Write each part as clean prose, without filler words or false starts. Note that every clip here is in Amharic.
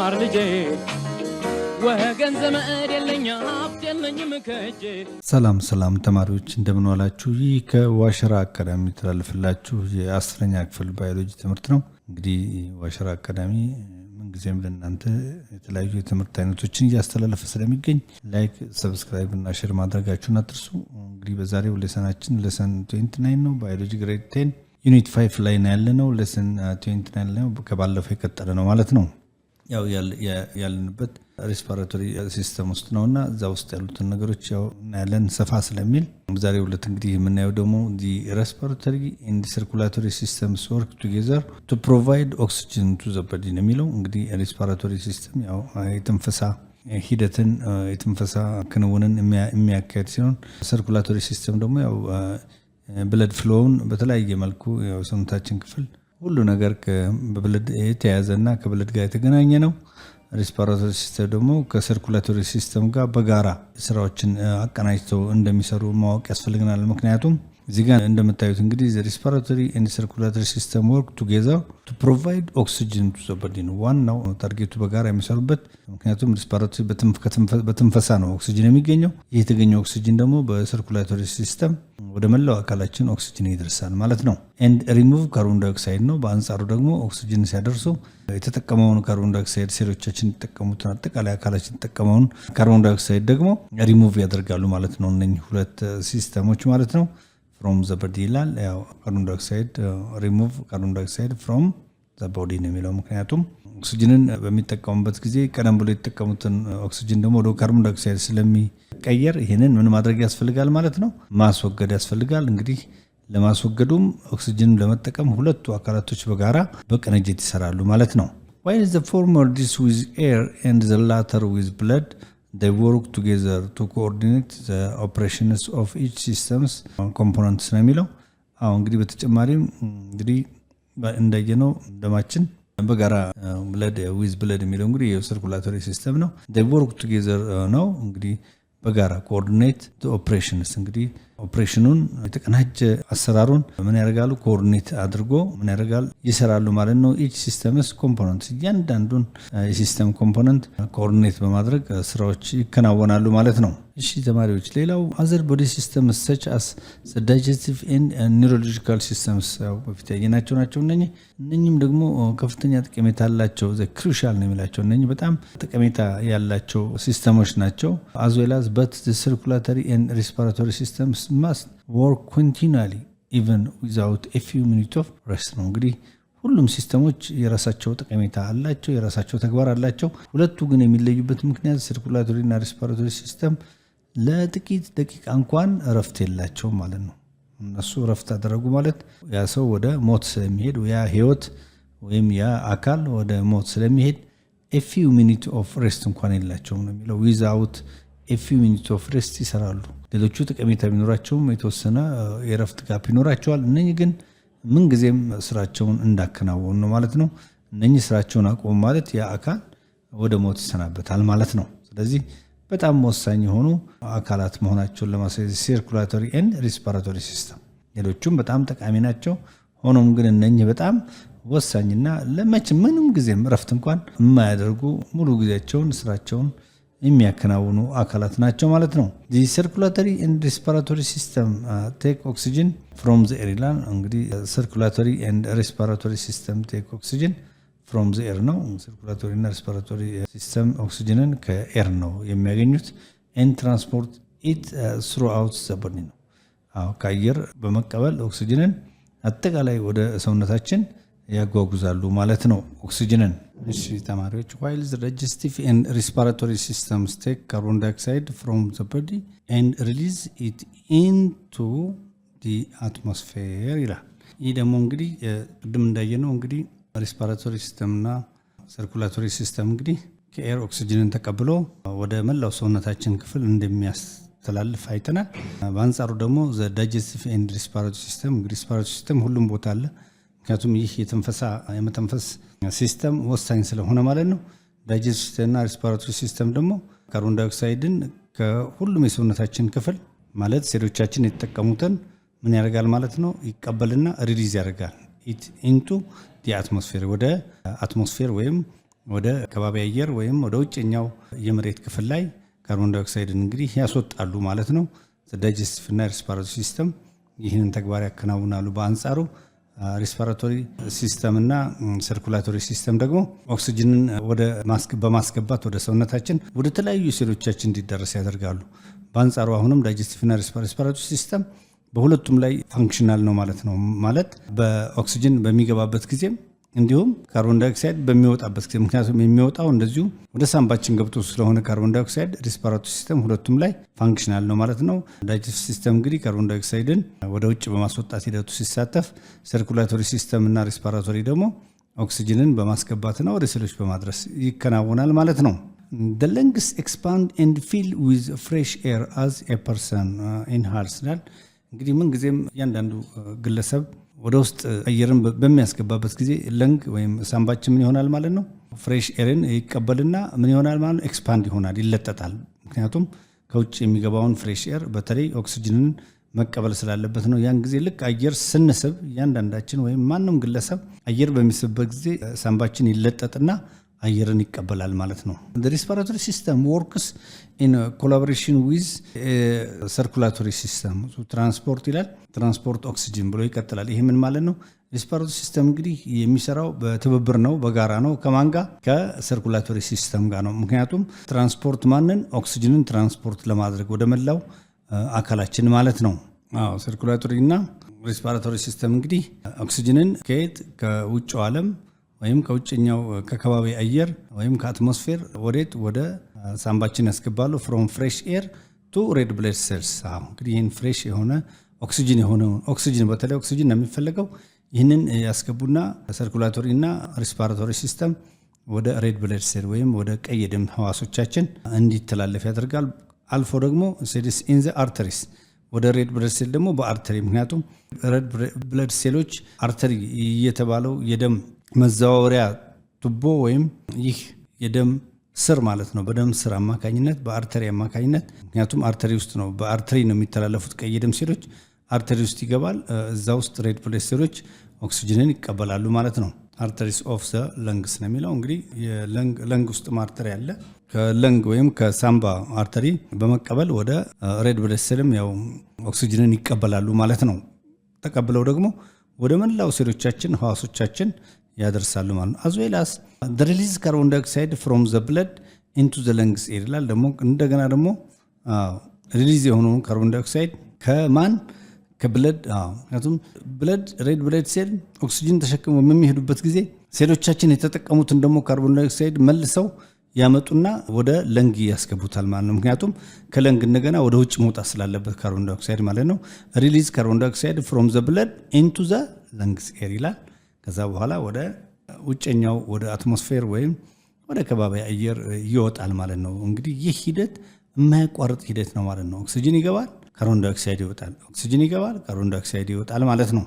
ተማር ልጄ ወገን ዘመድ የለኝ ሀብት የለኝም ከእጄ። ሰላም ተማሪዎች እንደምን ዋላችሁ? ይህ ከዋሸራ አካዳሚ ተላልፈላችሁ የ10ኛ ክፍል ባዮሎጂ ትምህርት ነው። እንግዲህ ዋሸራ አካዳሚ ምንጊዜም ለእናንተ የተለያዩ የትምህርት አይነቶችን እያስተላለፈ ስለሚገኝ ላይክ፣ ሰብስክራይብ እና ሼር ማድረጋችሁን አትርሱ። እንግዲህ በዛሬው ሌሰናችን ሌሰን 29 ነው። ባዮሎጂ ግሬድ 10 ዩኒት 5 ላይ ነው ያለነው። ሌሰን 29 ነው ከባለፈው የቀጠለ ነው ማለት ነው። ያው ያለንበት ሬስፒራቶሪ ሲስተም ውስጥ ነውና እዛ ውስጥ ያሉትን ነገሮች ያው እናያለን ሰፋ ስለሚል በዛሬው ዕለት እንግዲህ የምናየው ደግሞ the respiratory and circulatory systems work together to provide oxygen to the body ነው የሚለው። እንግዲህ ሬስፒራቶሪ ሲስተም ያው የትንፈሳ ሂደትን የትንፈሳ ክንውንን የሚያካሂድ ሲሆን ሰርኩላቶሪ ሲስተም ደግሞ ያው ብለድ ፍሎውን በተለያየ መልኩ ያው ሰውነታችን ክፍል ሁሉ ነገር በብለድ የተያዘና ከብለድ ጋር የተገናኘ ነው። ሬስፒራቶሪ ሲስተም ደግሞ ከሰርኩላቶሪ ሲስተም ጋር በጋራ ስራዎችን አቀናጅተው እንደሚሰሩ ማወቅ ያስፈልገናል። ምክንያቱም እዚህ ጋር እንደምታዩት እንግዲህ respiratory and circulatory system work together to provide oxygen to the body ነው ዋናው ታርጌቱ በጋራ የሚሰሩበት። ምክንያቱም ሬስፒራቶሪ በትንፈሳ ነው ኦክሲጅን የሚገኘው። ይህ የተገኘው ኦክሲጅን ደግሞ በሰርኩላቶሪ ሲስተም ወደ መላው አካላችን ኦክሲጅን ይደርሳል ማለት ነው። and remove carbon dioxide ነው። በአንጻሩ ደግሞ ኦክሲጅን ሲያደርሱ የተጠቀመውን ካርቦን ዳይኦክሳይድ ሴሎቻችን የተጠቀሙትን አጠቃላይ አካላችን የተጠቀመውን ካርቦን ዳይኦክሳይድ ደግሞ ሪሙቭ ያደርጋሉ ማለት ነው። እነኚህ ሁለት ሲስተሞች ማለት ነው። from the body ይላል ያው ካርቦን ዳይኦክሳይድ remove carbon dioxide from the body ነው የሚለው። ምክንያቱም ኦክሲጅንን በሚጠቀሙበት ጊዜ ቀደም ብሎ የተጠቀሙትን ኦክሲጅን ደግሞ ወደ ካርቦን ዳይኦክሳይድ ስለሚቀየር ይሄንን ምን ማድረግ ያስፈልጋል ማለት ነው? ማስወገድ ያስፈልጋል። እንግዲህ ለማስወገዱም ኦክሲጅንን ለመጠቀም ሁለቱ አካላቶች በጋራ በቅንጅት ይሰራሉ ማለት ነው። while the former deals with air and the latter with blood, they work together to coordinate the operations of each system's components ነው የሚለው። እንግዲህ በተጨማሪም እንግዲህ እንደየነው ደማችን በጋራ blood with blood የሚለው እንግዲህ የሰርኩላቶሪ ሲስተም ነው። they work together ነው እንግዲህ በጋራ coordinate the operations እንግዲህ ኦፕሬሽኑን የተቀናጀ አሰራሩን ምን ያደርጋሉ? ኮኦርዲኔት አድርጎ ምን ያደርጋሉ? ይሰራሉ ማለት ነው። each system's components እያንዳንዱን የሲስተም ኮምፖነንት ኮኦርዲኔት በማድረግ ስራዎች ይከናወናሉ ማለት ነው። እሺ ተማሪዎች ሌላው other body systems such as the digestive and neurological systems በፊት ያየናቸው ናቸው። እነኚህም ደግሞ ከፍተኛ ጠቀሜታ አላቸው። the crucial ነው የሚላቸው እነኚህ በጣም ጠቀሜታ ያላቸው ሲስተሞች ናቸው። as well as but the circulatory and respiratory systems must work continually even without a few minutes of rest ነው። እንግዲህ ሁሉም ሲስተሞች የራሳቸው ጠቀሜታ አላቸው፣ የራሳቸው ተግባር አላቸው። ሁለቱ ግን የሚለዩበት ምክንያት ሰርኩላቶሪ እና ሬስፒራቶሪ ሲስተም ለጥቂት ደቂቃ እንኳን እረፍት የላቸውም ማለት ነው። እነሱ እረፍት አደረጉ ማለት ያ ሰው ወደ ሞት ስለሚሄድ ያ ህይወት ወይም ያ አካል ወደ ሞት ስለሚሄድ a few minutes of rest እንኳን የላቸውም ነው የሚለው። without a few minutes of rest ይሰራሉ። ሌሎቹ ጠቀሜታ ቢኖራቸውም የተወሰነ የእረፍት ጋፕ ይኖራቸዋል። እነኚህ ግን ምን ጊዜም ስራቸውን እንዳከናወኑ ነው ማለት ነው። እነኚህ ስራቸውን አቆሙ ማለት ያ አካል ወደ ሞት ይሰናበታል ማለት ነው። ስለዚህ በጣም ወሳኝ የሆኑ አካላት መሆናቸውን ለማሳየት ሰርኩላቶሪ ኤንድ ሬስፒራቶሪ ሲስተም ሌሎቹም በጣም ጠቃሚ ናቸው። ሆኖም ግን እነኚህ በጣም ወሳኝና ምንም ጊዜም እረፍት እንኳን የማያደርጉ ሙሉ ጊዜያቸውን ስራቸውን የሚያከናውኑ አካላት ናቸው ማለት ነው። the circulatory and respiratory system take oxygen from the air ይላል። እንግዲህ circulatory and respiratory system take oxygen from the air ነው። circulatory እና respiratory system ኦክሲጅንን ከኤር ነው የሚያገኙት and transport it throughout the body ነው። ከአየር በመቀበል ኦክሲጅንን አጠቃላይ ወደ ሰውነታችን ያጓጉዛሉ ማለት ነው ኦክሲጅንን። እሺ ተማሪዎች while the digestive and respiratory systems take carbon dioxide from the body and release it into the atmosphere ይላል። ይህ ደግሞ እንግዲህ ቅድም እንዳየነው እንግዲህ ሬስፒራቶሪ ሲስተም እና ሰርኩላቶሪ ሲስተም እንግዲህ ከኤር ኦክሲጅንን ተቀብሎ ወደ መላው ሰውነታችን ክፍል እንደሚያስተላልፍ አይተናል። በአንጻሩ ደግሞ the digestive and respiratory system እንግዲህ respiratory system ሁሉም ቦታ አለ። ምክንያቱም ይህ የመተንፈስ ሲስተም ወሳኝ ስለሆነ ማለት ነው። ዳይጀስቲቭ እና ሬስፒራቶሪ ሲስተም ደግሞ ካርቦን ዳይኦክሳይድን ከሁሉም የሰውነታችን ክፍል ማለት ሴሎቻችን የተጠቀሙትን ምን ያደርጋል ማለት ነው? ይቀበልና ሪሊዝ ያደርጋል ኢንቱ ዲ አትሞስፌር ወደ አትሞስፌር ወይም ወደ ከባቢ አየር ወይም ወደ ውጭኛው የመሬት ክፍል ላይ ካርቦን ዳይኦክሳይድን እንግዲህ ያስወጣሉ ማለት ነው። ዳይጀስቲቭ እና ሪስፓራቶሪ ሲስተም ይህንን ተግባር ያከናውናሉ። በአንጻሩ ሪስፓራቶሪ ሲስተም እና ሰርኩላቶሪ ሲስተም ደግሞ ኦክሲጅንን በማስገባት ወደ ሰውነታችን ወደ ተለያዩ ሴሎቻችን እንዲደረስ ያደርጋሉ። በአንጻሩ አሁንም ዳይጀስቲቭ እና ሪስፓራቶሪ ሲስተም በሁለቱም ላይ ፋንክሽናል ነው ማለት ነው። ማለት በኦክሲጅን በሚገባበት ጊዜም እንዲሁም ካርቦን ዳይኦክሳይድ በሚወጣበት ጊዜ፣ ምክንያቱም የሚወጣው እንደዚሁ ወደ ሳምባችን ገብቶ ስለሆነ ካርቦን ዳይኦክሳይድ ሪስፓራቶሪ ሲስተም ሁለቱም ላይ ፋንክሽናል ነው ማለት ነው። ዳይጀስቲቭ ሲስተም እንግዲህ ካርቦን ዳይኦክሳይድን ወደ ውጭ በማስወጣት ሂደቱ ሲሳተፍ፣ ሰርኩላቶሪ ሲስተም እና ሪስፓራቶሪ ደግሞ ኦክሲጅንን በማስገባትና ወደ ሴሎች በማድረስ ይከናወናል ማለት ነው። The lungs expand and fill with fresh air as a person inhales ይላል። እንግዲህ ምን ጊዜም እያንዳንዱ ግለሰብ ወደ ውስጥ አየርን በሚያስገባበት ጊዜ ለንግ ወይም ሳምባችን ምን ይሆናል ማለት ነው? ፍሬሽ ኤርን ይቀበልና ምን ይሆናል ማለት ነው? ኤክስፓንድ ይሆናል፣ ይለጠጣል። ምክንያቱም ከውጭ የሚገባውን ፍሬሽ ኤር በተለይ ኦክሲጅንን መቀበል ስላለበት ነው። ያን ጊዜ ልክ አየር ስንስብ እያንዳንዳችን ወይም ማንም ግለሰብ አየር በሚስብበት ጊዜ ሳምባችን ይለጠጥና አየርን ይቀበላል ማለት ነው። the respiratory system works in collaboration with circulatory system to transport ይላል ትራንስፖርት ኦክሲጅን ብሎ ይቀጥላል። ይሄ ምን ማለት ነው? ሪስፓራቶሪ ሲስተም እንግዲህ የሚሰራው በትብብር ነው፣ በጋራ ነው። ከማን ጋር? ከሰርኩላቶሪ ሲስተም ጋር ነው። ምክንያቱም ትራንስፖርት ማንን? ኦክሲጅንን ትራንስፖርት ለማድረግ ወደ መላው አካላችን ማለት ነው። ሰርኩላቶሪ እና ሪስፓራቶሪ ሲስተም እንግዲህ ኦክሲጅንን ከየት? ከውጭው ዓለም ወይም ከውጭኛው ከከባቢ አየር ወይም ከአትሞስፌር ወዴት? ወደ ሳምባችን ያስገባሉ። ፍሮም ፍሬሽ ኤር ቱ ሬድ ብለድ ሴልስ። እንግዲህ ይህን ፍሬሽ የሆነ ኦክሲጅን የሆነውን ኦክሲጅን በተለይ ኦክሲጅን ነው የሚፈለገው። ይህንን ያስገቡና ሰርኩላቶሪ እና ሪስፓራቶሪ ሲስተም ወደ ሬድ ብለድ ሴል ወይም ወደ ቀይ የደም ህዋሶቻችን እንዲተላለፍ ያደርጋል። አልፎ ደግሞ ሴልስ ኢን ዘ አርተሪስ ወደ ሬድ ብለድ ሴል ደግሞ በአርተሪ ምክንያቱም ሬድ ብለድ ሴሎች አርተሪ እየተባለው የደም መዘዋወሪያ ቱቦ ወይም ይህ የደም ስር ማለት ነው። በደም ስር አማካኝነት በአርተሪ አማካኝነት ምክንያቱም አርተሪ ውስጥ ነው፣ በአርተሪ ነው የሚተላለፉት ቀይ የደም ሴሎች። አርተሪ ውስጥ ይገባል። እዛ ውስጥ ሬድ ብለድ ሴሎች ኦክሲጅንን ይቀበላሉ ማለት ነው። አርተሪስ ኦፍ ዘ ለንግስ ነው የሚለው። እንግዲህ የለንግ ውስጥ አርተሪ አለ። ከለንግ ወይም ከሳምባ አርተሪ በመቀበል ወደ ሬድ ብለድ ሴልም ያው ኦክሲጅንን ይቀበላሉ ማለት ነው። ተቀብለው ደግሞ ወደ መላው ሴሎቻችን ህዋሶቻችን ያደርሳሉ ማለት ነው። as well as the release carbon dioxide from the blood into the lungs ይላል። ደግሞ እንደገና ደግሞ ሪሊዝ የሆነው ካርቦን ዳይኦክሳይድ ከማን? ከብለድ። ምክንያቱም ብለድ ሬድ ብለድ ሴል ኦክሲጅን ተሸክመው በሚሄዱበት ጊዜ ሴሎቻችን የተጠቀሙትን ደግሞ ካርቦን ዳይኦክሳይድ መልሰው ያመጡና ወደ ለንግ ያስገቡታል ማለት ነው። ምክንያቱም ከለንግ እንደገና ወደ ውጭ መውጣት ስላለበት ካርቦን ዳይኦክሳይድ ማለት ነው። ሪሊዝ ካርቦን ዳይኦክሳይድ from the blood into the lungs air ይላል። ከዛ በኋላ ወደ ውጭኛው ወደ አትሞስፌር ወይም ወደ ከባቢ አየር ይወጣል ማለት ነው። እንግዲህ ይህ ሂደት የማያቋርጥ ሂደት ነው ማለት ነው። ኦክሲጅን ይገባል፣ ካርቦን ዳይኦክሳይድ ይወጣል፣ ኦክሲጅን ይገባል፣ ካርቦን ዳይኦክሳይድ ይወጣል ማለት ነው።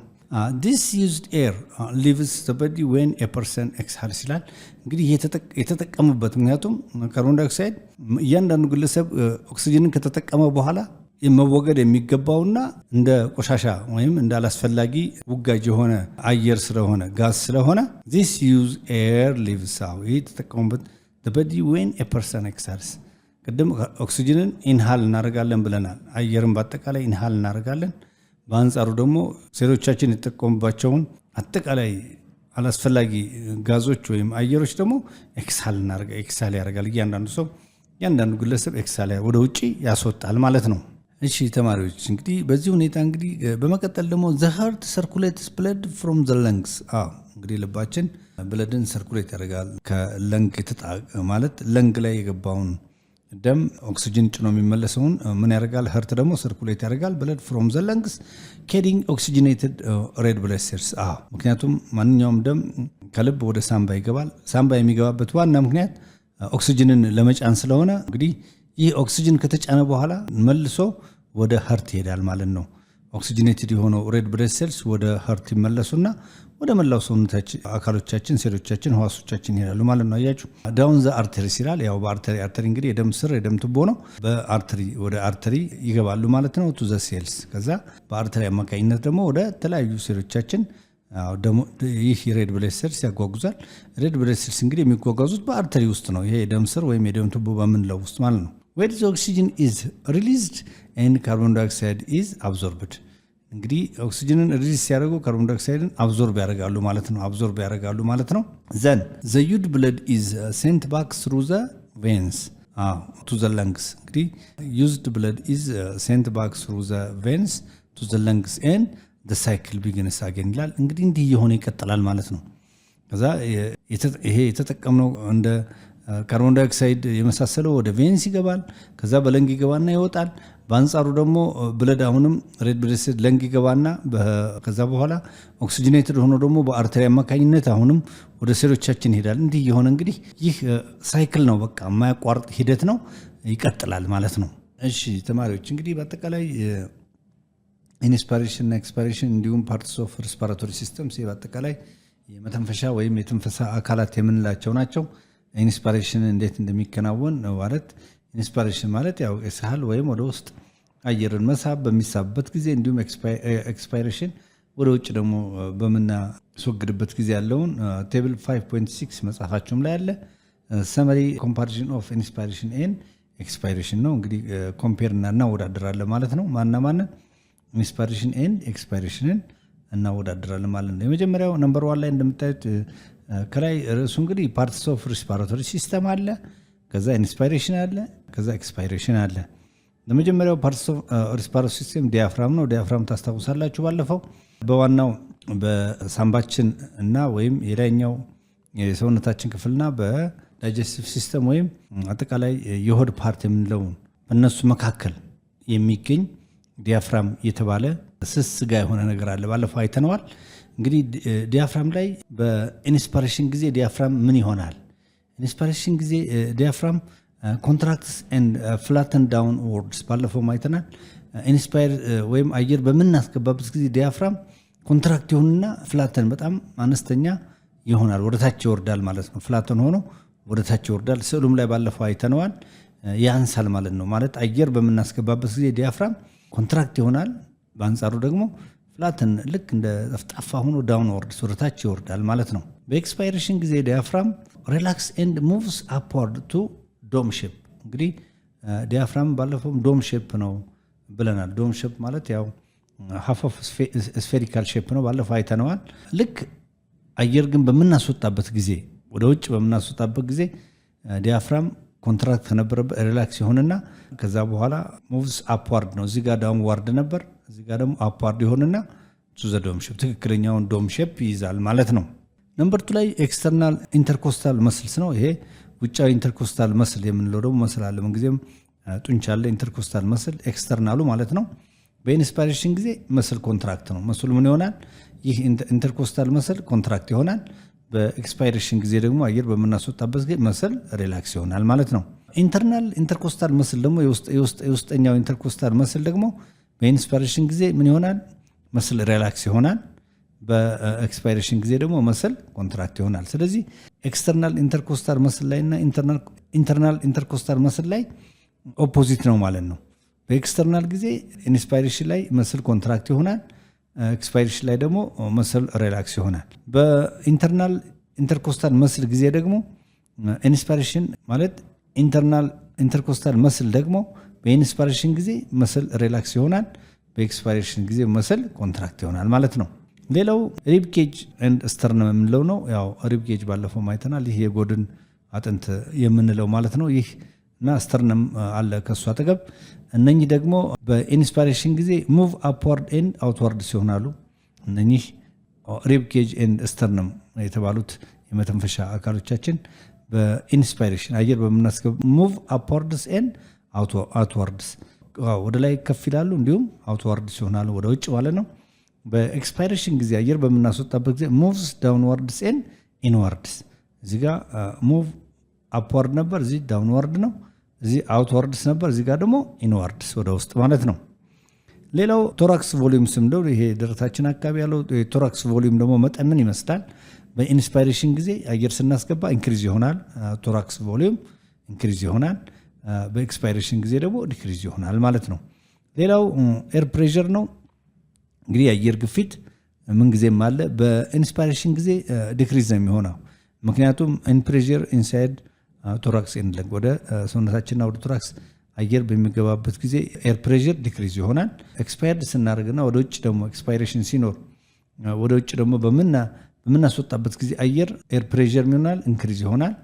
this used air leaves the body when a person exhales ይላል። እንግዲህ የተጠቀሙበት ምክንያቱም ካርቦን ዳይኦክሳይድ እያንዳንዱ ግለሰብ ኦክሲጅንን ከተጠቀመ በኋላ መወገድ የሚገባውና እንደ ቆሻሻ ወይም እንደ አላስፈላጊ ውጋጅ የሆነ አየር ስለሆነ ጋዝ ስለሆነ this use air leaves የተጠቀሙበት the body when a person exhales። ቅድም ኦክሲጅንን ኢንሃል እናደርጋለን ብለናል። አየርን በአጠቃላይ ኢንሃል እናደርጋለን። በአንጻሩ ደግሞ ሴሎቻችን የተጠቀሙባቸውን አጠቃላይ አላስፈላጊ ጋዞች ወይም አየሮች ደግሞ ኤክስሃል ያደርጋል። እያንዳንዱ ሰው እያንዳንዱ ግለሰብ ኤክስሃል ወደ ውጭ ያስወጣል ማለት ነው። እሺ ተማሪዎች እንግዲህ በዚህ ሁኔታ እንግዲህ በመቀጠል ደግሞ the heart circulates blood from the lungs። እንግዲህ ልባችን ብለድን ሰርኩሌት ያደርጋል ከለንግ ማለት ለንግ ላይ የገባውን ደም ኦክሲጅን ጭኖ የሚመለሰውን ምን ያደርጋል? ሀርት ደግሞ ሰርኩሌት ያደርጋል ብለድ ፍሮም ዘ ለንግስ carrying oxygenated red blood cells። ምክንያቱም ማንኛውም ደም ከልብ ወደ ሳምባ ይገባል። ሳምባ የሚገባበት ዋና ምክንያት ኦክሲጅንን ለመጫን ስለሆነ እንግዲህ ይህ ኦክሲጅን ከተጫነ በኋላ መልሶ ወደ ሀርት ይሄዳል ማለት ነው። ኦክሲጅኔትድ የሆነው ሬድ ብለድ ሴልስ ወደ ሀርት ይመለሱና ወደ መላው ሰውነታችን አካሎቻችን፣ ሴሎቻችን፣ ህዋሶቻችን ይሄዳሉ ማለት ነው። አያችሁ ዳውን ዘ አርተሪስ ይላል። ያው በአርተሪ እንግዲህ የደም ስር የደም ቱቦ ነው። በአርተሪ ወደ አርተሪ ይገባሉ ማለት ነው ቱ ዘ ሴልስ። ከዛ በአርተሪ አማካኝነት ደግሞ ወደ ተለያዩ ሴሎቻችን ደግሞ ይህ ሬድ ብለድ ሴልስ ያጓጉዛል። ሬድ ብለድ ሴልስ እንግዲህ የሚጓጓዙት በአርተሪ ውስጥ ነው። ይሄ የደም ስር ወይም የደም ቱቦ በምንለው ውስጥ ማለት ነው። where the oxygen is released and carbon dioxide is absorbed እንግዲህ ኦክሲጅንን ሪሊዝ ሲያደርጉ ካርቦን ዳይኦክሳይድን አብዞርብ ያደርጋሉ ማለት ነው። then the used blood is sent back through the veins to the lungs እንግዲህ used blood is sent back through the veins to the lungs and the cycle begins again ይላል። እንግዲህ እንዲህ የሆነ ይቀጥላል ማለት ነው። ከዛ ይሄ የተጠቀምነው እንደ ካርቦን ዳይኦክሳይድ የመሳሰለው ወደ ቬንስ ይገባል። ከዛ በለንግ ይገባና ይወጣል። በአንጻሩ ደግሞ ብለድ አሁንም ሬድ ብለድ ሴል ለንግ ይገባና ከዛ በኋላ ኦክሲጅኔትድ ሆኖ ደግሞ በአርተሪ አማካኝነት አሁንም ወደ ሴሎቻችን ይሄዳል። እንዲህ የሆነ እንግዲህ ይህ ሳይክል ነው። በቃ የማያቋርጥ ሂደት ነው፣ ይቀጥላል ማለት ነው። እሺ ተማሪዎች እንግዲህ በአጠቃላይ ኢንስፓይሬሽን እና ኤክስፓይሬሽን እንዲሁም ፓርትስ ኦፍ ሬስፓራቶሪ ሲስተምስ በአጠቃላይ የመተንፈሻ ወይም የትንፈሳ አካላት የምንላቸው ናቸው። ኢንስፓይሬሽን እንዴት እንደሚከናወን ማለት ኢንስፓይሬሽን ማለት ያው እስሃል ወይም ወደ ውስጥ አየርን መሳብ በሚሳብበት ጊዜ እንዲሁም ኤክስፓይሬሽን ወደ ውጭ ደግሞ በምናስወግድበት ጊዜ ያለውን ቴብል 5.6 መጽሐፋችሁም ላይ አለ። ሰመሪ ኮምፓሪዥን ኦፍ ኢንስፓይሬሽን ኤንድ ኤክስፓይሬሽን ነው። እንግዲህ ኮምፔር እናወዳደራለን ማለት ነው። ማን ኢንስፓይሬሽን ኤንድ ኤክስፓይሬሽንን እናወዳደራለን ማለት ነው። የመጀመሪያው ነምበር 1 ላይ እንደምታዩት ከላይ ርዕሱ እንግዲህ ፓርትስ ኦፍ ሬስፓራቶሪ ሲስተም አለ፣ ከዛ ኢንስፓይሬሽን አለ፣ ከዛ ኤክስፓይሬሽን አለ። ለመጀመሪያው ፓርትስ ኦፍ ሬስፓራቶሪ ሲስተም ዲያፍራም ነው። ዲያፍራም ታስታውሳላችሁ ባለፈው በዋናው በሳምባችን እና ወይም የላይኛው የሰውነታችን ክፍልና በዳይጀስቲቭ ሲስተም ወይም አጠቃላይ የሆድ ፓርት የምንለው በእነሱ መካከል የሚገኝ ዲያፍራም የተባለ ስስ ስጋ የሆነ ነገር አለ። ባለፈው አይተነዋል። እንግዲህ ዲያፍራም ላይ በኢንስፓይሬሽን ጊዜ ዲያፍራም ምን ይሆናል? ኢንስፓይሬሽን ጊዜ ዲያፍራም ኮንትራክትስ ኤንድ ፍላተን ዳውን ወርድስ ባለፈው አይተናል። ኢንስፓየር ወይም አየር በምናስገባበት ጊዜ ዲያፍራም ኮንትራክት ይሆንና ፍላተን በጣም አነስተኛ ይሆናል፣ ወደታች ይወርዳል ማለት ነው። ፍላተን ሆኖ ወደታች ይወርዳል። ስዕሉም ላይ ባለፈው አይተነዋል። ያንሳል ማለት ነው። ማለት አየር በምናስገባበት ጊዜ ዲያፍራም ኮንትራክት ይሆናል፣ በአንጻሩ ደግሞ ፍላተን ልክ እንደ ጠፍጣፋ ሆኖ ዳውን ወርድስ ወደታች ይወርዳል ማለት ነው። በኤክስፓይሬሽን ጊዜ ዲያፍራም ሪላክስ ኤንድ ሙቭስ አፕዋርድ ቱ ዶም ሼፕ። እንግዲህ ዲያፍራም ባለፈውም ዶም ሼፕ ነው ብለናል። ዶም ሼፕ ማለት ያው ሃፍ ኦፍ ስፌሪካል ሼፕ ነው፣ ባለፈው አይተነዋል። ልክ አየር ግን በምናስወጣበት ጊዜ ወደ ውጭ በምናስወጣበት ጊዜ ዲያፍራም ኮንትራክት ከነበረበት ሪላክስ ይሆንና ከዛ በኋላ ሙቭስ አፕዋርድ ነው። እዚህ ጋር ዳውን ዋርድ ነበር፣ እዚህ ጋር ደግሞ አፕዋርድ ይሆንና ቱ ዘ ዶም ሼፕ ትክክለኛውን ዶም ሼፕ ይይዛል ማለት ነው። ነምበር 2 ላይ ኤክስተርናል ኢንተርኮስታል መስልስ ነው። ይሄ ውጫዊ ኢንተርኮስታል መስል የምንለው ደግሞ መስል አለ። ምንጊዜም ጡንቻ አለ። ኢንተርኮስታል መስል ኤክስተርናሉ ማለት ነው። በኢንስፓይሬሽን ጊዜ መስል ኮንትራክት ነው። መስሉ ምን ይሆናል? ይህ ኢንተርኮስታል መስል ኮንትራክት ይሆናል። በኤክስፓይሬሽን ጊዜ ደግሞ አየር በምናስወጣበት ጊዜ መስል ሪላክስ ይሆናል ማለት ነው። ኢንተርናል ኢንተርኮስታል መስል ደግሞ የውስጠኛው ኢንተርኮስታል መስል ደግሞ በኢንስፓይሬሽን ጊዜ ምን ይሆናል? መስል ሪላክስ ይሆናል። በኤክስፓይሬሽን ጊዜ ደግሞ መስል ኮንትራክት ይሆናል። ስለዚህ ኤክስተርናል ኢንተርኮስታል መስል ላይ እና ኢንተርናል ኢንተርኮስታል መስል ላይ ኦፖዚት ነው ማለት ነው። በኤክስተርናል ጊዜ ኢንስፓይሬሽን ላይ መስል ኮንትራክት ይሆናል፣ ኤክስፓይሬሽን ላይ ደግሞ መስል ሪላክስ ይሆናል። በኢንተርናል ኢንተርኮስታል መስል ጊዜ ደግሞ ኢንስፓይሬሽን ማለት ኢንተርናል ኢንተርኮስታል መስል ደግሞ በኢንስፓይሬሽን ጊዜ መስል ሪላክስ ይሆናል፣ በኤክስፓይሬሽን ጊዜ መስል ኮንትራክት ይሆናል ማለት ነው። ሌላው ሪብ ኬጅ ኤንድ ስተርነም የምንለው ነው። ያው ሪብ ኬጅ ባለፈው አይተናል። ይህ የጎድን አጥንት የምንለው ማለት ነው። ይህ እና ስተርነም አለ ከሱ አጠገብ። እነኚህ ደግሞ በኢንስፓይሬሽን ጊዜ ሙቭ አፕዋርድ ኤንድ አውትዋርድ ሲሆናሉ። እነኚህ ሪብ ኬጅ ኤንድ ስተርነም የተባሉት የመተንፈሻ አካሎቻችን በኢንስፓይሬሽን አየር በምናስገባ ሙቭ አፕዋርድስ ኤንድ አውትዋርድስ ወደ ላይ ከፍ ይላሉ፣ እንዲሁም አውትዋርድ ሲሆናሉ ወደ ውጭ ማለት ነው። በኤክስፓይሬሽን ጊዜ አየር በምናስወጣበት ጊዜ ሙቭስ ዳውንዋርድስ ኤንድ ኢንዋርድስ። እዚህ ጋር ሙቭ አፕዋርድ ነበር፣ እዚህ ዳውንዋርድ ነው። እዚህ አውትዋርድስ ነበር፣ እዚህ ጋር ደግሞ ኢንዋርድስ ወደ ውስጥ ማለት ነው። ሌላው ቶራክስ ቮሊዩም ስምደው ይሄ ደረታችን አካባቢ ያለው ቶራክስ ቮሊዩም ደግሞ መጠን ምን ይመስላል? በኢንስፓይሬሽን ጊዜ አየር ስናስገባ ኢንክሪዝ ይሆናል፣ ቶራክስ ቮሊዩም ኢንክሪዝ ይሆናል። በኤክስፓይሬሽን ጊዜ ደግሞ ዲክሪዝ ይሆናል ማለት ነው። ሌላው ኤር ፕሬሸር ነው። እንግዲህ የአየር ግፊት ምን ጊዜም አለ። በኢንስፓይሬሽን ጊዜ ዲክሪዝ ነው የሚሆነው። ምክንያቱም ኢን ፕሬዠር ኢንሳይድ ቶራክስ ኤንድ ለንግ ወደ ሰውነታችንና ወደ ቶራክስ አየር በሚገባበት ጊዜ ኤር ፕሬዠር ዲክሪዝ ይሆናል። ኤክስፓየርድ ስናደርግና ወደ ውጭ ደግሞ ኤክስፓይሬሽን ሲኖር ወደ ውጭ ደግሞ በምናስወጣበት ጊዜ አየር ኤር ፕሬዠር ይሆናል ኢንክሪዝ ይሆናል።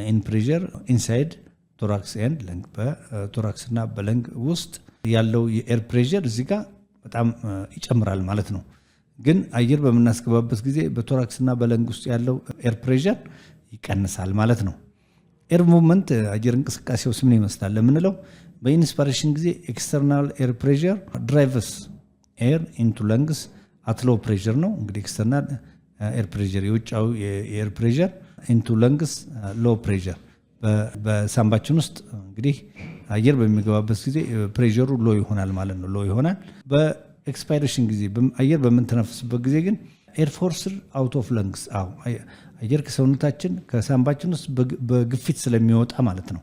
ኢን ፕሬዠር ኢንሳይድ ቶራክስ ኤንድ ለንግ በቶራክስና በለንግ ውስጥ ያለው የኤር ፕሬዠር እዚህ ጋር በጣም ይጨምራል ማለት ነው። ግን አየር በምናስገባበት ጊዜ በቶራክስና በለንግ ውስጥ ያለው ኤር ፕሬዠር ይቀንሳል ማለት ነው። ኤር ሙቭመንት አየር እንቅስቃሴውስ ምን ይመስላል ለምንለው በኢንስፓይሬሽን ጊዜ ኤክስተርናል ኤር ፕሬዠር ድራይቭስ ኤር ኢንቱ ለንግስ አት ሎ ፕሬዠር ነው። እንግዲህ ኤክስተርናል ኤር ፕሬዠር የውጫዊ ኤር ፕሬዠር ኢንቱ ለንግስ ሎ ፕሬዠር በሳምባችን ውስጥ እንግዲህ አየር በሚገባበት ጊዜ ፕሬዠሩ ሎ ይሆናል ማለት ነው። ሎ ይሆናል። በኤክስፓይሬሽን ጊዜ አየር በምንተነፍስበት ጊዜ ግን ኤር ፎርስድ አውት ኦፍ ለንግስ አየር ከሰውነታችን ከሳምባችን ውስጥ በግፊት ስለሚወጣ ማለት ነው።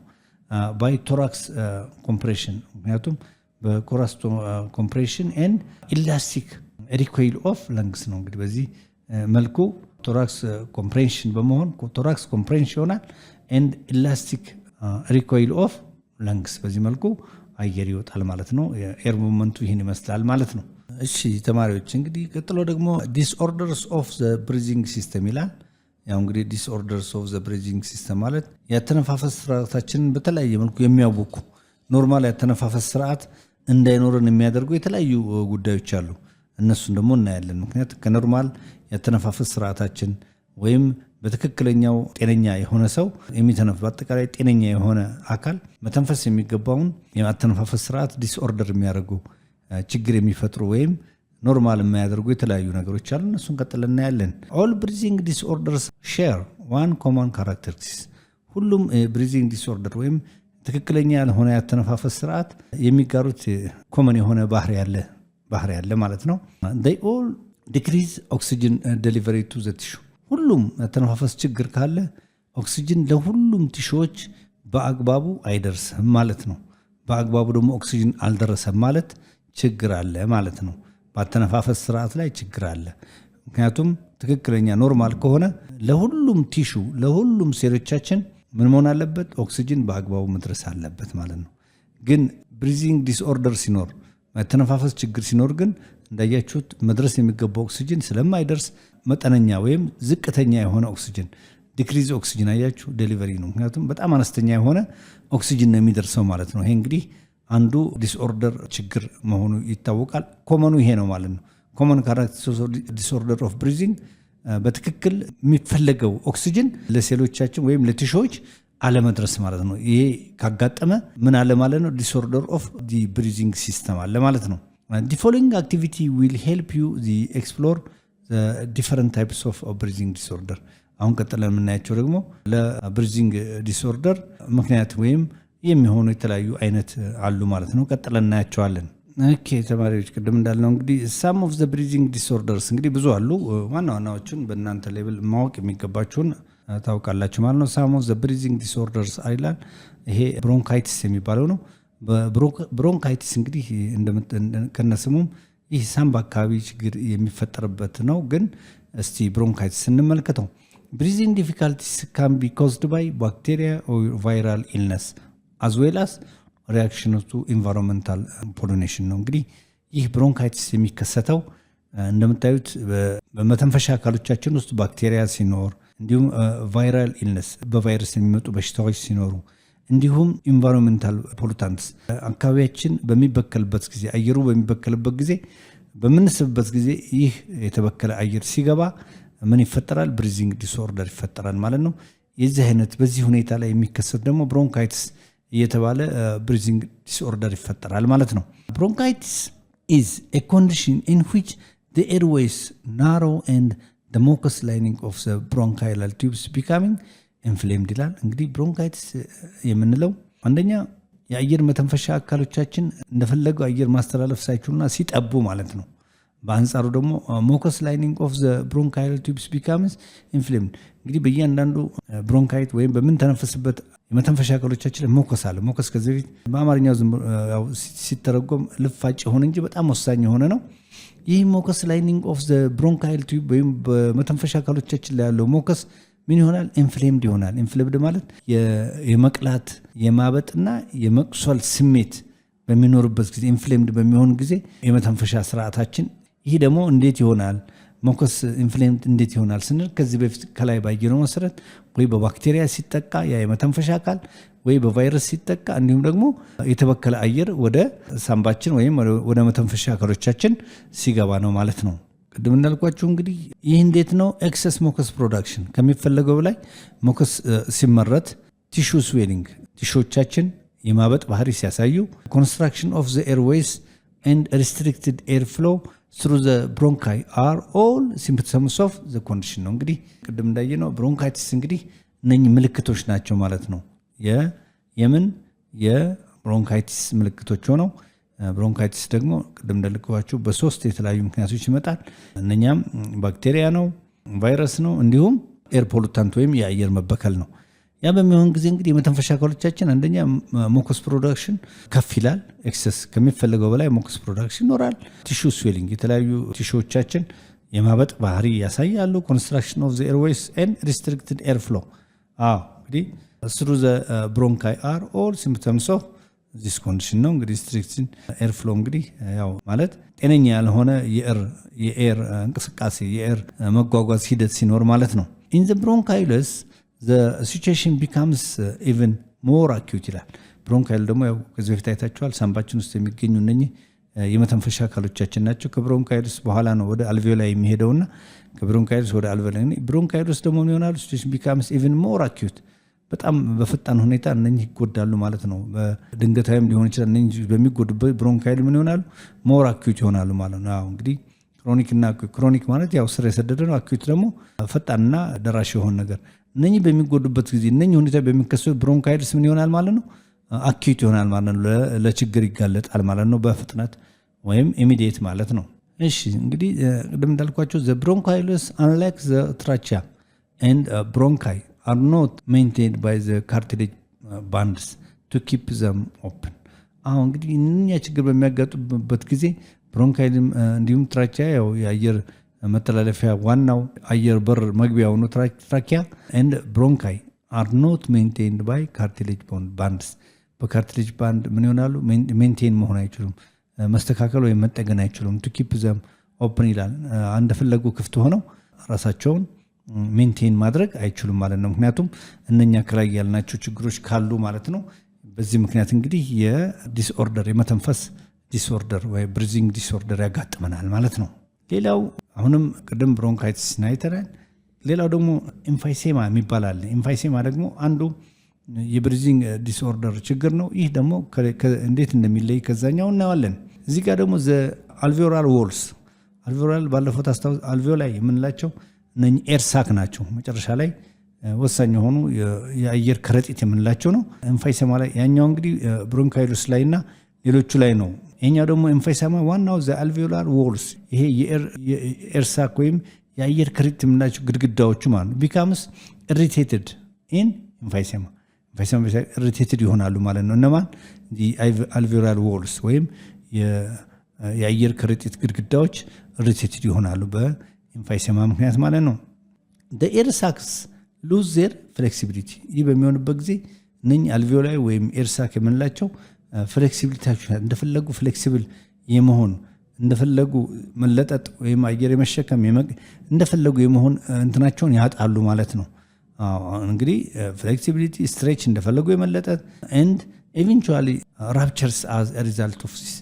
ባይ ቶራክስ ኮምፕሬሽን ምክንያቱም በኮራስ ኮምፕሬሽን ኤንድ ኢላስቲክ ሪኮይል ኦፍ ለንግስ ነው። እንግዲህ በዚህ መልኩ ቶራክስ ኮምፕሬሽን በመሆን ቶራክስ ኮምፕሬሽን ይሆናል ኤንድ ኢላስቲክ ሪኮይል ኦፍ ለንግስ በዚህ መልኩ አየር ይወጣል ማለት ነው። ኤር ሙቭመንቱ ይህን ይመስላል ማለት ነው። እሺ ተማሪዎች እንግዲህ ቀጥሎ ደግሞ ዲስኦርደርስ ኦፍ ዘ ብሪዚንግ ሲስተም ይላል። ያው እንግዲህ ዲስኦርደርስ ኦፍ ዘ ብሪዚንግ ሲስተም ማለት ያተነፋፈስ ስርዓታችንን በተለያየ መልኩ የሚያውኩ ኖርማል ያተነፋፈስ ስርዓት እንዳይኖረን የሚያደርጉ የተለያዩ ጉዳዮች አሉ። እነሱን ደግሞ እናያለን። ምክንያቱም ከኖርማል ያተነፋፈስ ስርዓታችን ወይም በትክክለኛው ጤነኛ የሆነ ሰው የሚተነፍስ በአጠቃላይ ጤነኛ የሆነ አካል መተንፈስ የሚገባውን የማተነፋፈስ ስርዓት ዲስኦርደር የሚያደርጉ ችግር የሚፈጥሩ ወይም ኖርማል የማያደርጉ የተለያዩ ነገሮች አሉ። እነሱን ቀጥለን እናያለን። ኦል ብሪዚንግ ዲስኦርደርስ ሼር ዋን ኮመን ካራክተሪስቲክስ ሁሉም ብሪዚንግ ዲስኦርደር ወይም ትክክለኛ ያልሆነ ያተነፋፈስ ስርዓት የሚጋሩት ኮመን የሆነ ባህሪ ያለ ማለት ነው። they all decrease oxygen delivery to the tissue ሁሉም ያተነፋፈስ ችግር ካለ ኦክሲጅን ለሁሉም ቲሹዎች በአግባቡ አይደርስም ማለት ነው። በአግባቡ ደግሞ ኦክሲጅን አልደረሰም ማለት ችግር አለ ማለት ነው። በአተነፋፈስ ስርዓት ላይ ችግር አለ። ምክንያቱም ትክክለኛ ኖርማል ከሆነ ለሁሉም ቲሹ ለሁሉም ሴሎቻችን ምን መሆን አለበት? ኦክሲጅን በአግባቡ መድረስ አለበት ማለት ነው። ግን ብሪዚንግ ዲስኦርደር ሲኖር ያተነፋፈስ ችግር ሲኖር ግን እንዳያችሁት መድረስ የሚገባው ኦክሲጅን ስለማይደርስ መጠነኛ ወይም ዝቅተኛ የሆነ ኦክሲጅን ዲክሪዝ ኦክሲጅን አያችሁ ዴሊቨሪ ነው። ምክንያቱም በጣም አነስተኛ የሆነ ኦክሲጅን ነው የሚደርሰው ማለት ነው። ይሄ እንግዲህ አንዱ ዲስኦርደር ችግር መሆኑ ይታወቃል። ኮመኑ ይሄ ነው ማለት ነው። ኮመን ካራክተሪስቲክስ ዲስኦርደር ኦፍ ብሪዚንግ በትክክል የሚፈለገው ኦክሲጅን ለሴሎቻችን ወይም ለቲሾች አለመድረስ ማለት ነው። ይሄ ካጋጠመ ምን አለ ማለት ነው? ዲስኦርደር ኦፍ ዲ ብሪዚንግ ሲስተም አለ ማለት ነው። ዲ ፎሎዊንግ አክቲቪቲ ዊል ሄልፕ ዩ ኤክስፕሎር ዲፈረንት ታይፕስ ኦፍ ብሪዚንግ ዲስኦርደር። አሁን ቀጥለን የምናያቸው ደግሞ ለብሪዚንግ ዲስኦርደር ምክንያት ወይም የሚሆኑ የተለያዩ አይነት አሉ ማለት ነው። ቀጥለን እናያቸዋለን። ኦኬ ተማሪዎች ቅድም እንዳልነው እንግዲህ ሳም ኦፍ ዘ ብሪዚንግ ዲስኦርደርስ እንግዲህ ብዙ አሉ። ዋና ዋናዎቹን በእናንተ ሌቭል ማወቅ የሚገባችሁን ታውቃላችሁ ማለት ነው። ሳም ኦፍ ዘ ብሪዚንግ ዲስኦርደርስ አይላል። ይሄ ብሮንካይቲስ የሚባለው ነው። ብሮንካይቲስ እንግዲህ ከነስሙም ይህ ሳምባ አካባቢ ችግር የሚፈጠርበት ነው። ግን እስቲ ብሮንካይቲስ እንመልከተው። ብሪዚንግ ዲፊካልቲስ ካን ቢ ኮዝድ ባይ ባክቴሪያ ኦር ቫይራል ኢልነስ አዝ ዌል አስ ሪያክሽን ቱ ኢንቫይሮንመንታል ፖሊኔሽን ነው። እንግዲህ ይህ ብሮንካይቲስ የሚከሰተው እንደምታዩት በመተንፈሻ አካሎቻችን ውስጥ ባክቴሪያ ሲኖር፣ እንዲሁም ቫይራል ኢልነስ በቫይረስ የሚመጡ በሽታዎች ሲኖሩ፣ እንዲሁም ኢንቫይሮንመንታል ፖሉታንትስ አካባቢያችን በሚበከልበት ጊዜ አየሩ በሚበከልበት ጊዜ በምንስብበት ጊዜ ይህ የተበከለ አየር ሲገባ ምን ይፈጠራል? ብሪዚንግ ዲስኦርደር ይፈጠራል ማለት ነው። የዚህ አይነት በዚህ ሁኔታ ላይ የሚከሰት ደግሞ ብሮንካይቲስ እየተባለ ብሪዚንግ ዲስኦርደር ይፈጠራል ማለት ነው። ብሮንካይቲስ is a condition in which the airways narrow and the mucous lining of the bronchial tubes becoming inflamed ይላል። እንግዲህ ብሮንካይቲስ የምንለው አንደኛ የአየር መተንፈሻ አካሎቻችን እንደፈለገው አየር ማስተላለፍ ሳይችሉና ሲጠቡ ማለት ነው። በአንጻሩ ደግሞ ሙከስ ላይኒንግ ኦፍ ዘ ብሮንካይል ቲዩብስ ቢካምስ ኢንፍሌምድ። እንግዲህ በእያንዳንዱ ብሮንካይት ወይም በምንተነፍስበት የመተንፈሻ አካሎቻችን ላይ ሙከስ አለ። ሙከስ ከዚህ በፊት በአማርኛው ሲተረጎም ልፋጭ የሆነ እንጂ በጣም ወሳኝ የሆነ ነው። ይህ ሙከስ ላይኒንግ ኦፍ ዘ ብሮንካይል ቲዩብ ወይም በመተንፈሻ አካሎቻችን ላይ ያለው ሙከስ ምን ይሆናል? ኢንፍሌምድ ይሆናል። ኢንፍሌምድ ማለት የመቅላት የማበጥና የመቁሰል ስሜት በሚኖርበት ጊዜ ኢንፍሌምድ በሚሆን ጊዜ የመተንፈሻ ስርዓታችን ይህ ደግሞ እንዴት ይሆናል? ሙከስ ኢንፍሌምድ እንዴት ይሆናል ስንል ከዚህ በፊት ከላይ ባየነው መሰረት ወይ በባክቴሪያ ሲጠቃ ያ የመተንፈሻ አካል ወይ በቫይረስ ሲጠቃ እንዲሁም ደግሞ የተበከለ አየር ወደ ሳምባችን ወይም ወደ መተንፈሻ አካሎቻችን ሲገባ ነው ማለት ነው። ቅድም እንዳልኳችሁ እንግዲህ ይህ እንዴት ነው? ኤክሰስ ሙከስ ፕሮዳክሽን ከሚፈለገው በላይ ሙከስ ሲመረት ቲሹ ስዌሊንግ ቲሹዎቻችን የማበጥ ባህሪ ሲያሳዩ ኮንስትራክሽን ኦፍ ዘ ኤርዌይስ ኤንድ ሪስትሪክትድ ኤር ፍሎ ስሩ ዘ ብሮንካይ አር ኦል ሲምፕተምስ ኦፍ ዘ ኮንዲሽን ነው። እንግዲህ ቅድም እንዳየነው ብሮንካይቲስ እንግዲህ እነኚህ ምልክቶች ናቸው ማለት ነው። የምን የብሮንካይቲስ ምልክቶች ሆነው ብሮንካይቲስ ደግሞ ቅድም እንዳልኳችሁ በሶስት የተለያዩ ምክንያቶች ይመጣል። እነኛም ባክቴሪያ ነው፣ ቫይረስ ነው፣ እንዲሁም ኤር ፖሉታንት ወይም የአየር መበከል ነው። ያ በሚሆን ጊዜ እንግዲህ የመተንፈሻ አካሎቻችን አንደኛ ሙከስ ፕሮዳክሽን ከፍ ይላል። ኤክሰስ ከሚፈልገው በላይ ሙከስ ፕሮዳክሽን ይኖራል። ቲሹ ስዌሊንግ የተለያዩ ቲሹዎቻችን የማበጥ ባህሪ ያሳያሉ። ኮንስትራክሽን ኦፍ ዘ ኤርዌይስ ኤንድ ሪስትሪክትድ ኤር ፍሎ እንግዲህ ስሩ ዘ ብሮንካይ አር ኦል ሲምፕተምስ ኦፍ ዚስ ኮንዲሽን ነው። እንግዲህ ሪስትሪክትድ ኤር ፍሎ እንግዲህ ያው ማለት ጤነኛ ያልሆነ የኤር እንቅስቃሴ የኤር መጓጓዝ ሂደት ሲኖር ማለት ነው። ኢን ዘ ብሮንካይለስ the situation becomes even more acute ይላል። ብሮንካይል ደግሞ ያው ከዚህ በፊት አይታችኋል። ሳምባችን ውስጥ የሚገኙ እነኚህ የመተንፈሻ አካሎቻችን ናቸው። ከብሮንካይልስ በኋላ ነው ወደ አልቬኦላይ የሚሄደውና ከብሮንካይልስ ወደ አልቬኦላይ ብሮንካይልስ ደግሞ የሚሆናሉ situation becomes even more acute በጣም በፈጣን ሁኔታ እነኚህ ይጎዳሉ ማለት ነው። በድንገታዊም ሊሆን ይችላል። እነኚህ በሚጎዱበት ብሮንካይል ምን ይሆናሉ? more acute ይሆናሉ ማለት ነው። እንግዲህ ክሮኒክ ማለት ያው ስር የሰደደ ነው። አኪዩት ደግሞ ፈጣንና ደራሽ የሆነ ነገር እነኚህ በሚጎዱበት ጊዜ እነኚህ ሁኔታ በሚከሰቱ ብሮንካይልስ ምን ይሆናል ማለት ነው? አኪዩት ይሆናል ማለት ነው። ለችግር ይጋለጣል ማለት ነው በፍጥነት ወይም ኢሚዲየት ማለት ነው። እሺ እንግዲህ ቅድም እንዳልኳቸው ዘ ብሮንካይልስ አንላይክ ዘ ትራቻ ኤንድ ብሮንካይ are not maintained by the cartilage bands to keep them open። እንግዲህ እኛ ችግር በሚያጋጥምበት ጊዜ ብሮንካይልም እንዲሁም ትራቻ ያው የአየር መተላለፊያ ዋናው አየር በር መግቢያው ነው ትራኪያ and bronchi are not maintained by cartilage bands በካርቲሌጅ ባንድ ምን ይሆናሉ? ሜንቴን መሆን አይችሉም፣ መስተካከል ወይም መጠገን አይችሉም። to keep them open ይላል። እንደፈለጉ ክፍት ሆነው ራሳቸውን ሜንቴን ማድረግ አይችሉም ማለት ነው። ምክንያቱም እነኛ ከላይ ያልናቸው ችግሮች ካሉ ማለት ነው። በዚህ ምክንያት እንግዲህ የዲስኦርደር የመተንፈስ ዲስኦርደር ወይ ብሪዚንግ ዲስኦርደር ያጋጥመናል ማለት ነው። ሌላው አሁንም ቅድም ብሮንካይቲስ ናይተራል። ሌላው ደግሞ ኢምፋይሴማ የሚባል አለ። ኢምፋይሴማ ደግሞ አንዱ የብሪዚንግ ዲስኦርደር ችግር ነው። ይህ ደግሞ እንዴት እንደሚለይ ከዛኛው እናያለን። እዚህ ጋር ደግሞ ዘ አልቬኦላር ዎልስ አልቬኦላር ባለፈው ታስታውስ አልቬኦላይ የምንላቸው እነኚህ ኤርሳክ ናቸው። መጨረሻ ላይ ወሳኝ የሆኑ የአየር ከረጢት የምንላቸው ነው። ኢምፋይሴማ ላይ ያኛው እንግዲህ ብሮንካይሎስ ላይና ሌሎቹ ላይ ነው። ይሄኛው ደግሞ ኢምፋይሴማ ዋናው ዘ አልቬኦላር ዎልስ ይሄ የኤርሳክ ወይም የአየር ከረጢት የምንላቸው ግድግዳዎቹ ማለት ነው። ቢካምስ ኢሪቴትድ ኢን ኢምፋይሴማ ኢሪቴትድ ይሆናሉ ማለት ነው። እነማን? አልቬኦላር ዎልስ ወይም የአየር ከረጢት ግድግዳዎች ኢሪቴትድ ይሆናሉ በኢምፋይሴማ ምክንያት ማለት ነው። ኤር ሳክስ ሉዝ ዜር ፍሌክሲቢሊቲ። ይህ በሚሆንበት ጊዜ እነኚህ አልቬኦላይ ወይም ኤርሳክ የምንላቸው ፍሌክሲቢሊቲያቸው እንደፈለጉ ፍሌክሲብል የመሆን እንደፈለጉ መለጠጥ ወይም አየር የመሸከም እንደፈለጉ የመሆን እንትናቸውን ያጣሉ ማለት ነው። እንግዲህ ፍሌክሲቢሊቲ ስትሬች እንደፈለጉ የመለጠጥ ኤንድ ኢቨንቹዋሊ ራፕቸርስ አዝ ሪዛልት ኦፍ ዚስ።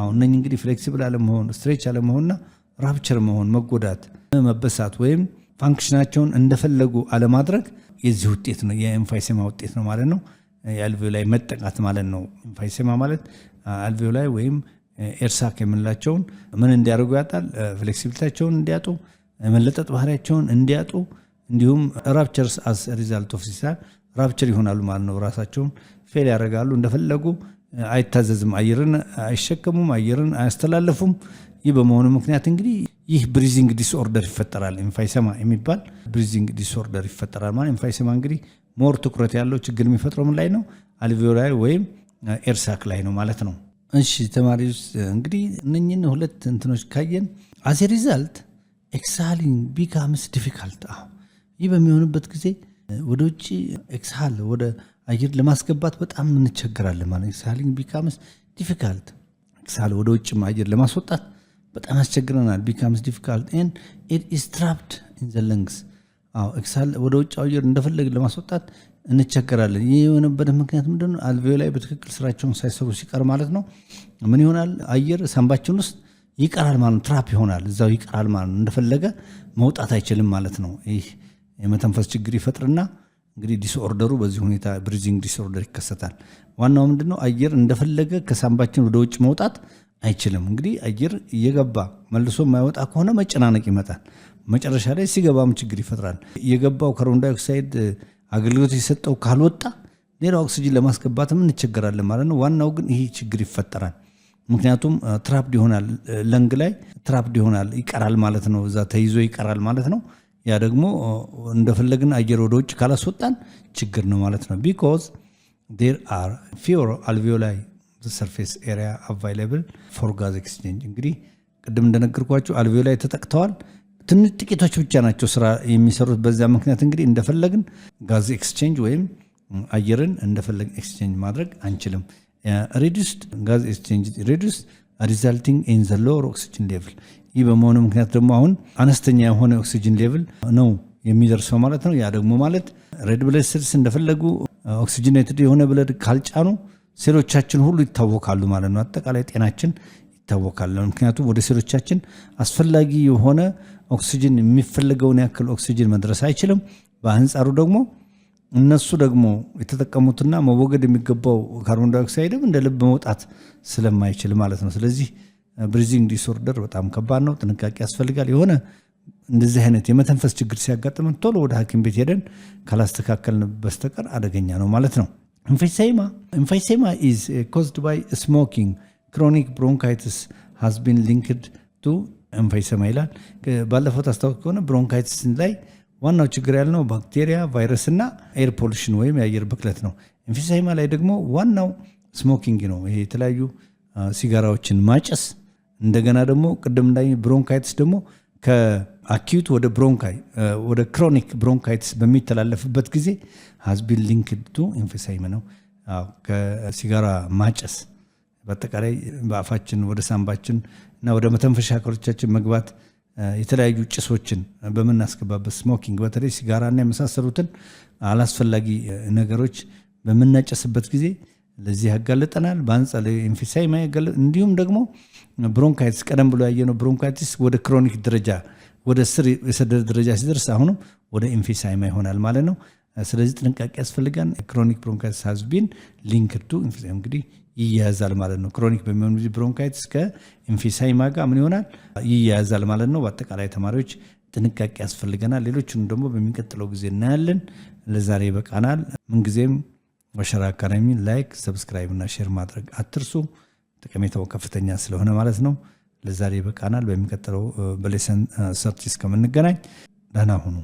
እነኚህ እንግዲህ ፍሌክሲብል አለመሆን ስትሬች አለመሆንና ራፕቸር መሆን መጎዳት፣ መበሳት ወይም ፋንክሽናቸውን እንደፈለጉ አለማድረግ የዚህ ውጤት ነው፣ የኢምፋይሴማ ውጤት ነው ማለት ነው። የአልቬኦላይ መጠቃት ማለት ነው። ኢምፋይሴማ ማለት አልቬኦላይ ወይም ኤርሳክ የምንላቸውን ምን እንዲያደርጉ ያጣል? ፍሌክሲቢሊቲያቸውን እንዲያጡ፣ መለጠጥ ባህሪያቸውን እንዲያጡ እንዲሁም ራፕቸርስ አስ ሪዛልት ኦፍ ዚስ ራፕቸር ይሆናሉ ማለት ነው። ራሳቸውን ፌል ያደርጋሉ፣ እንደፈለጉ አይታዘዝም፣ አየርን አይሸከሙም፣ አየርን አያስተላለፉም። ይህ በመሆኑ ምክንያት እንግዲህ ይህ ብሪዚንግ ዲስኦርደር ይፈጠራል። ኤምፋይሰማ የሚባል ብሪዚንግ ዲስኦርደር ይፈጠራል ማለት ኤምፋይሰማ እንግዲህ ሞር ትኩረት ያለው ችግር የሚፈጥረው ምን ላይ ነው? አልቬዮላይ ወይም ኤርሳክ ላይ ነው ማለት ነው። እሺ ተማሪዎች እንግዲህ እነኚህን ሁለት እንትኖች ካየን አዝ ኤ ሪዛልት ኤክስሃሊንግ ቢካምስ ዲፊካልት። ይህ በሚሆንበት ጊዜ ወደ ውጭ ኤክስሃል ወደ አየር ለማስገባት በጣም እንቸገራለን ማለት ኤክስሃሊንግ ቢካምስ ዲፊካልት። ኤክስሃል ወደ ውጭ አየር ለማስወጣት በጣም ያስቸግረናል። ቢካምስ ዲፊካልት ኤንድ ኢት ኢዝ ትራፕድ ኢን ዘ ለንግስ። ኤክስሃል ወደ ውጭ አየር እንደፈለግን ለማስወጣት እንቸገራለን። ይህ የሆነበት ምክንያት ምንድነው? አልቬዮላይ በትክክል ስራቸውን ሳይሰሩ ሲቀር ማለት ነው። ምን ይሆናል? አየር ሳንባችን ውስጥ ይቀራል ማለት ነው። ትራፕ ይሆናል፣ እዛው ይቀራል ማለት ነው። እንደፈለገ መውጣት አይችልም ማለት ነው። ይህ የመተንፈስ ችግር ይፈጥርና እንግዲህ ዲስኦርደሩ በዚህ ሁኔታ ብሪዚንግ ዲስኦርደር ይከሰታል። ዋናው ምንድነው? አየር እንደፈለገ ከሳንባችን ወደ ውጭ መውጣት አይችልም። እንግዲህ አየር እየገባ መልሶ የማይወጣ ከሆነ መጨናነቅ ይመጣል። መጨረሻ ላይ ሲገባም ችግር ይፈጥራል። የገባው ካርቦን ዳይኦክሳይድ አገልግሎት የሰጠው ካልወጣ ሌላ ኦክሲጅን ለማስገባትም እንቸገራለን ማለት ነው። ዋናው ግን ይህ ችግር ይፈጠራል። ምክንያቱም ትራፕድ ይሆናል፣ ለንግ ላይ ትራፕድ ይሆናል፣ ይቀራል ማለት ነው። እዛ ተይዞ ይቀራል ማለት ነው። ያ ደግሞ እንደፈለግን አየር ወደ ውጭ ካላስወጣን ችግር ነው ማለት ነው። ቢኮዝ there are fewer alveoli the surface area available for gas exchange። እንግዲህ ቅድም እንደነገርኳችሁ አልቬዮላይ ተጠቅተዋል። ትንሽ ጥቂቶች ብቻ ናቸው ስራ የሚሰሩት። በዛ ምክንያት እንግዲህ እንደፈለግን ጋዝ ኤክስቼንጅ ወይም አየርን እንደፈለግን ኤክስቼንጅ ማድረግ አንችልም። reduced gas exchange reduced resulting in the lower oxygen level። ይህ በመሆኑ ምክንያት ደግሞ አሁን አነስተኛ የሆነ ኦክሲጅን ሌቭል ነው የሚደርሰው ማለት ነው። ያ ደግሞ ማለት ሬድ ብለድ ሴልስ እንደፈለጉ ኦክሲጅኔትድ የሆነ ብለድ ካልጫኑ ሴሎቻችን ሁሉ ይታወካሉ ማለት ነው። አጠቃላይ ጤናችን ይታወካል። ምክንያቱም ወደ ሴሎቻችን አስፈላጊ የሆነ ኦክሲጅን የሚፈልገውን ያክል ኦክሲጅን መድረስ አይችልም። በአንጻሩ ደግሞ እነሱ ደግሞ የተጠቀሙትና መወገድ የሚገባው ካርቦን ዳይኦክሳይድም እንደ ልብ መውጣት ስለማይችል ማለት ነው። ስለዚህ ብሪዚንግ ዲስኦርደር በጣም ከባድ ነው። ጥንቃቄ ያስፈልጋል። የሆነ እንደዚህ አይነት የመተንፈስ ችግር ሲያጋጥመን ቶሎ ወደ ሐኪም ቤት ሄደን ካላስተካከልን በስተቀር አደገኛ ነው ማለት ነው። ኤምፋይሴማ is caused by smoking. Chronic bronchitis has been linked to ኤምፋይሴማ ይላል። ባለፈው ታስታውቅ ከሆነ ብሮንካይቲስ ላይ ዋናው ችግር ያልነው ባክቴሪያ፣ ቫይረስ እና ኤር ፖሉሽን ወይም የአየር ብክለት ነው። ኤምፋይሴማ ላይ ደግሞ ዋናው ስሞኪንግ ነው። ይሄ የተለያዩ ሲጋራዎችን ማጨስ፣ እንደገና ደግሞ ቅድም ላይ ብሮንካይቲስ ደግሞ ከአኪዩት ወደ ብሮንካይ ወደ ክሮኒክ ብሮንካይቲስ በሚተላለፍበት ጊዜ has been linked to ኤምፋይሴማ ነው። ከሲጋራ ማጨስ በአጠቃላይ በአፋችን ወደ ሳንባችን እና ወደ መተንፈሻ አካሎቻችን መግባት የተለያዩ ጭሶችን በመናስገባበት ስሞኪንግ በተለይ ሲጋራና የመሳሰሉትን አላስፈላጊ ነገሮች በመናጨስበት ጊዜ ለዚህ ያጋልጠናል። በአንጻር ኤምፋይሴማ እንዲሁም ደግሞ ብሮንካይቲስ ቀደም ብሎ ያየነው ብሮንካይቲስ ወደ ክሮኒክ ደረጃ ወደ ስር የሰደደ ደረጃ ሲደርስ አሁንም ወደ ኤምፋይሴማ ይሆናል ማለት ነው። ስለዚህ ጥንቃቄ ያስፈልጋል። ክሮኒክ ብሮንካይቲስ has been linked to ኤምፋይሴማ እንግዲህ ይያያዛል ማለት ነው። ክሮኒክ በሚሆን ጊዜ ብሮንካይቲስ ከኤምፋይሴማ ጋር ምን ይሆናል? ይያያዛል ማለት ነው። በአጠቃላይ ተማሪዎች ጥንቃቄ ያስፈልገናል። ሌሎችንም ደግሞ በሚቀጥለው ጊዜ እናያለን። ለዛሬ ይበቃናል። ምንጊዜም ዋሸራ አካዳሚ ላይክ፣ ሰብስክራይብ እና ሼር ማድረግ አትርሱ። ጠቀሜታው ከፍተኛ ስለሆነ ማለት ነው። ለዛሬ ይበቃናል። በሚቀጥለው በሌሰን ሰርች እስከምንገናኝ ደህና ሁኑ።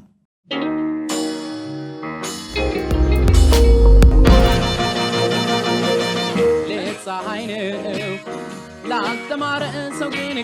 ፀሐይ ነው ላልተማረ ሰው ግን